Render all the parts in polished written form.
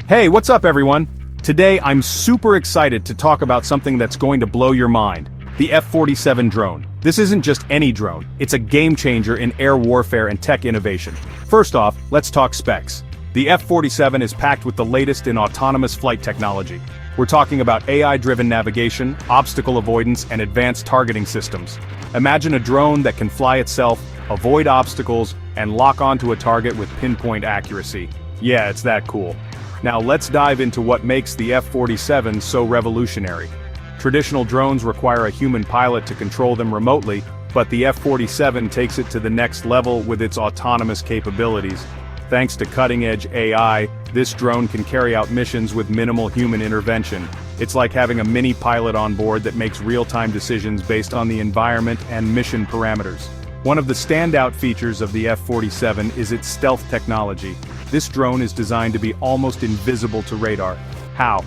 Hey, what's up everyone? Today I'm super excited to talk about something that's going to blow your mind. The F-47 drone. This isn't just any drone, it's a game changer in air warfare and tech innovation. First off, let's talk specs. The F-47 is packed with the latest in autonomous flight technology. We're talking about AI-driven navigation, obstacle avoidance, and advanced targeting systems. Imagine a drone that can fly itself, avoid obstacles, and lock onto a target with pinpoint accuracy. Yeah, it's that cool. Now let's dive into what makes the F-47 so revolutionary. Traditional drones require a human pilot to control them remotely, but the F-47 takes it to the next level with its autonomous capabilities. Thanks to cutting-edge AI, this drone can carry out missions with minimal human intervention. It's like having a mini pilot on board that makes real-time decisions based on the environment and mission parameters. One of the standout features of the F-47 is its stealth technology. This drone is designed to be almost invisible to radar. How?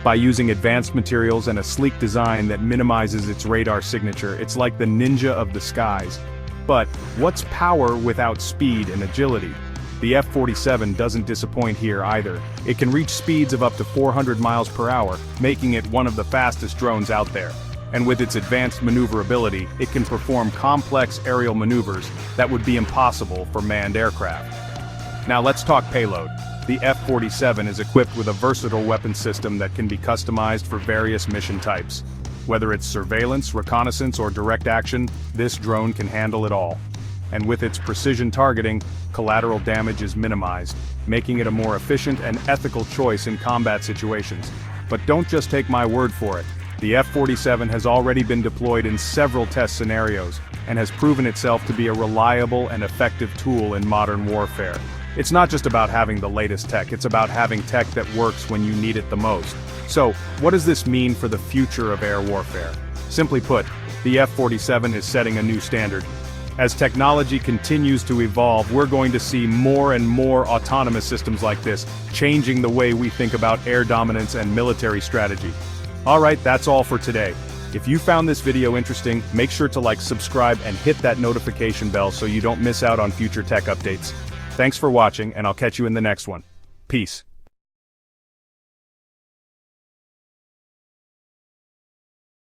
By using advanced materials and a sleek design that minimizes its radar signature. It's like the ninja of the skies. But what's power without speed and agility? The F-47 doesn't disappoint here either. It can reach speeds of up to 400 miles per hour, making it one of the fastest drones out there. And with its advanced maneuverability, it can perform complex aerial maneuvers that would be impossible for manned aircraft. Now let's talk payload. The F-47 is equipped with a versatile weapon system that can be customized for various mission types. Whether it's surveillance, reconnaissance, or direct action, this drone can handle it all. And with its precision targeting, collateral damage is minimized, making it a more efficient and ethical choice in combat situations. But don't just take my word for it. The F-47 has already been deployed in several test scenarios, and has proven itself to be a reliable and effective tool in modern warfare. It's not just about having the latest tech, it's about having tech that works when you need it the most. So, what does this mean for the future of air warfare? Simply put, the F-47 is setting a new standard. As technology continues to evolve, we're going to see more and more autonomous systems like this, changing the way we think about air dominance and military strategy. Alright, that's all for today. If you found this video interesting, make sure to like, subscribe, and hit that notification bell so you don't miss out on future tech updates. Thanks for watching, and I'll catch you in the next one. Peace.